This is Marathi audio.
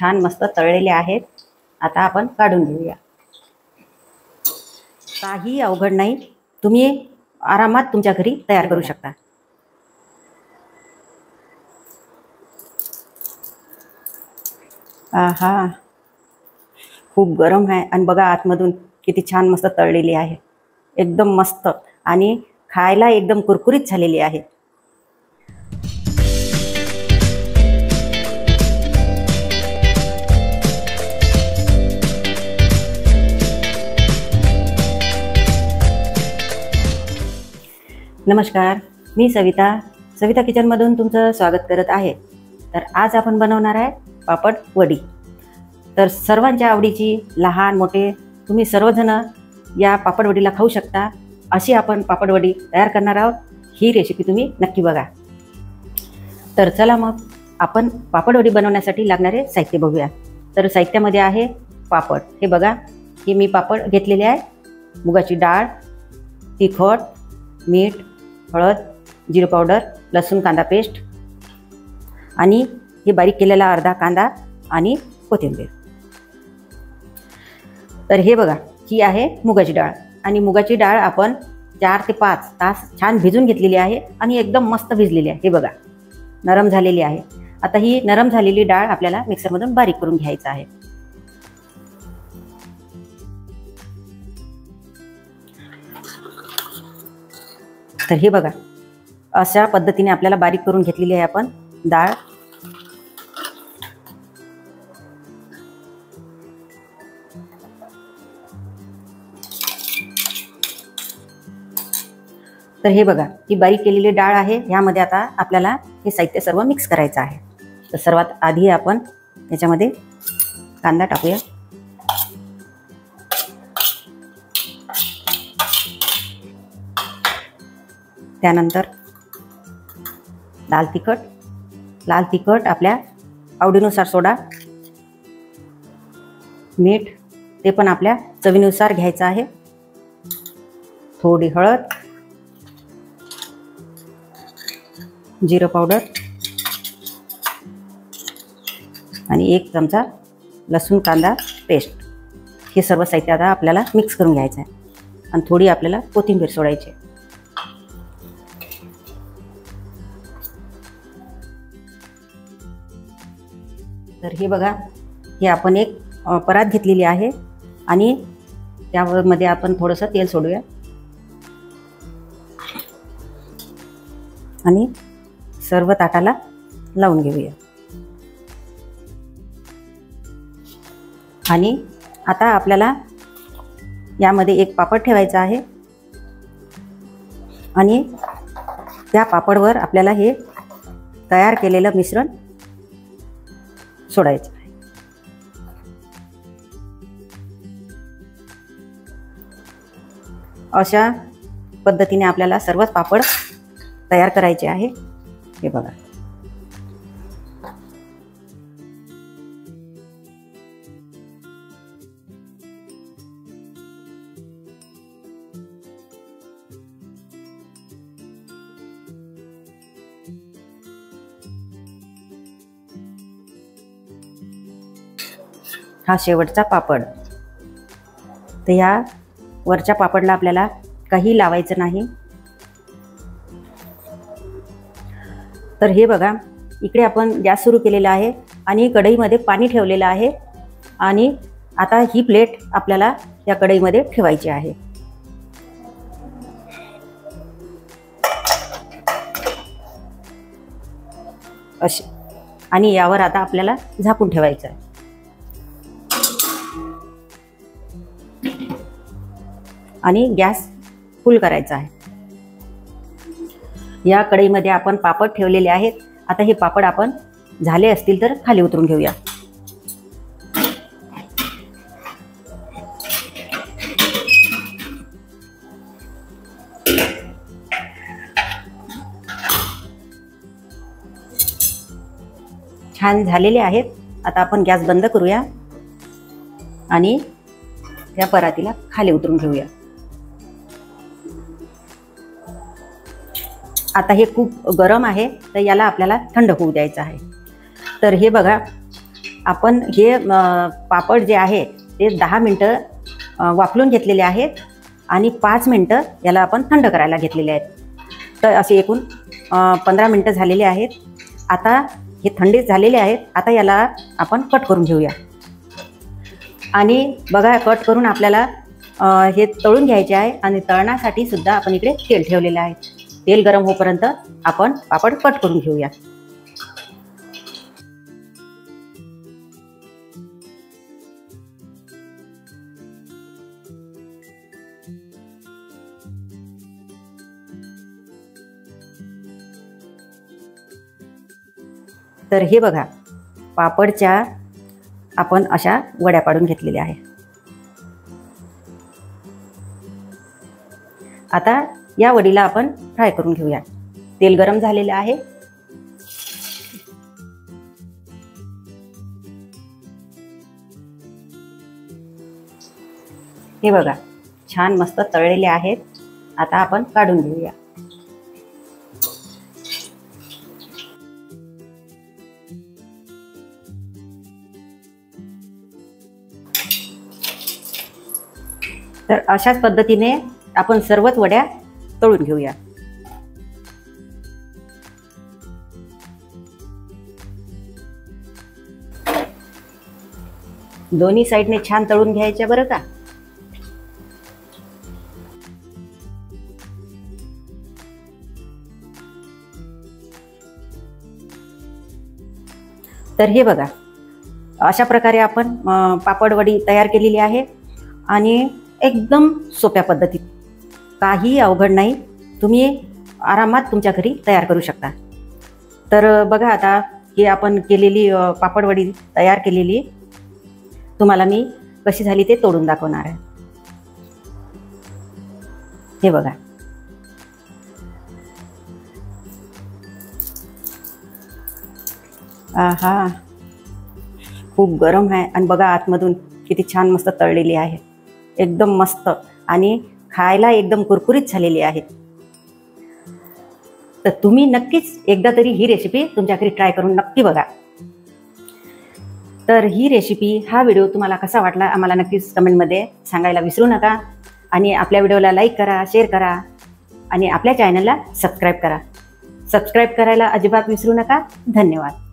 छान मस्त तळलेले आहेत। आता आपण काढून घेऊया। काही अवघड नाही, तुम्ही आरामात तुमच्या घरी तयार करू शकता। आहा, खूप गरम आहे आणि बघा आतमधून किती छान मस्त तळलेली आहे। एकदम मस्त आणि खायला एकदम कुरकुरीत झालेली आहे। नमस्कार, मी सविता किचनमधून तुमचं स्वागत करत आहे। तर आज आपण बनवणार आहे पापड वडी। तर सर्वांच्या आवडीची, लहान मोठे तुम्ही सर्वजण या पापड वडीला खाऊ शकता अशी आपण पापड वडी तयार करणार आहोत। ही रेसिपी तुम्ही नक्की बघा। तर चला मग आपण पापड वडी बनवण्यासाठी लागणारे साहित्य बघूया। तर साहित्यामध्ये आहे पापड। हे बघा, हे मी पापड घेतलेले आहे। मुगाची डाळ, तिखट, मीठ, हळद, जिरे पावडर, लसूण कांदा पेस्ट आणि हे बारीक केलेला अर्धा कांदा आणि कोथिंबीर। तर हे बघा, ही आहे मुगाची डाळ आणि मुगाची डाळ आपण 4 ते 5 तास छान भिजून घेतलेली आहे आणि एकदम मस्त भिजलेली आहे। हे बघा, नरम झालेली आहे। आता ही नरम झालेली डाळ आपल्याला मिक्सरमधून बारीक करून घ्यायचं आहे। तर हे बघा, अशा पद्धतीने आपल्याला बारीक करून घेतलेली आहे आपण डाळ। तर हे बघा, ही बारीक केलेली डाळ आहे। यामध्ये आता आपल्याला हे साहित्य सर्व मिक्स करायचं आहे। तर सर्वात आधी आपण याच्यामध्ये कांदा टाकूया, त्यानंतर लाल तिखट आपल्या आवडीनुसार, सोडा, मीठ ते पण आपल्या चवीनुसार घ्यायचं आहे, थोडी हळद, जिरे पावडर आणि 1 चमचा लसूण कांदा पेस्ट। हे सर्व साहित्य आता आपल्याला मिक्स करून घ्यायचं आहे आणि थोडी आपल्याला कोथिंबीर सोडायची। तर हे बघा, हे आपण एक परात घेतलेली आहे आणि त्यामध्ये आपण थोडंसं तेल सोडूया आणि सर्व ताटाला लावून घेऊया। आणि आता आपल्याला यामध्ये एक पापड ठेवायचा आहे आणि त्या पापडवर आपल्याला हे तयार केलेलं मिश्रण सोडायचं आहे। अशा पद्धतीने आपल्याला सर्वच पापड तयार करायचे आहे। हे बघा, हा शेवटचा पापड। तर या वरच्या पापडला आपल्याला काही लावायचं नाही। तर हे बघा, इकडे आपण गॅस सुरू केलेला आहे आणि कढईमध्ये पाणी ठेवलेलं आहे आणि आता ही प्लेट आपल्याला या कढईमध्ये ठेवायची आहे। अशी, आणि यावर आता आपल्याला झाकून ठेवायचं आहे आणि गॅस फुल करायचा आहे। या कढईमध्ये आपण पापड ठेवलेले आहेत। आता हे पापड आपण झाले असतील तर खाली उतरून घेऊया। छान झालेले आहेत। आता आपण गॅस बंद करूया आणि त्या परातीला खाली उतरून घेऊया। आता हे खूप गरम आहे, तर याला आपल्याला थंड होऊ द्यायचं आहे। तर हे बघा, आपण हे पापड जे आहे ते 10 मिनटं वाफलून घेतलेले आहेत आणि 5 मिनटं याला आपण थंड करायला घेतलेले आहेत। तर असे एकूण 15 मिनटं झालेले आहेत। आता हे थंड झालेले आहेत। आता याला आपण कट करून घेऊया आणि बघा कट करून आपल्याला हे तळून घ्यायचे आहे आणि तळण्यासाठी सुद्धा आपण इकडे तेल ठेवलेले आहे। तेल गरम होईपर्यंत आपण पापड कट करून घेऊया। तर हे बघा पापडच्या आपण अशा वड्या पाडून घेतलेल्या आहे। आता या वडीला आपण फ्राय करून घेऊया। तेल गरम झालेले आहे। हे बघा छान मस्त तळलेले आहेत। आता आपण काढून घेऊया। तर अशाच पद्धतीने आपण सर्वच वड्या तळून घेऊया। दोन्ही साइडने छान तळून घ्यायच्या बरं का। तर हे बघा अशा प्रकारे आपण पापड वडी तयार केलेली आहे आणि एकदम सोप्या पद्धतीत, काही अवघड नाही, तुम्ही आरामात तुमच्या घरी तयार करू शकता। तर बघा आता ही आपण केलेली पापड वडी तयार केलेली तुम्हाला मी कशी झाली ते तोडून दाखवणार आहे। हे बघा आहा खूप गरम आहे आणि बघा आतमधून किती छान मस्त तळलेली आहे, एकदम मस्त आणि खायला एकदम कुरकुरीत झालेली आहे। तर तुम्ही नक्कीच एकदा तरी ही रेसिपी तुमच्या घरी ट्राय करून नक्की बघा। तर ही रेसिपी हा व्हिडिओ तुम्हाला कसा वाटला आम्हाला नक्कीच कमेंटमध्ये सांगायला विसरू नका आणि आपल्या व्हिडिओला लाईक करा, शेअर करा आणि आपल्या चॅनलला सबस्क्राईब करा। सबस्क्राईब करायला अजिबात विसरू नका। धन्यवाद।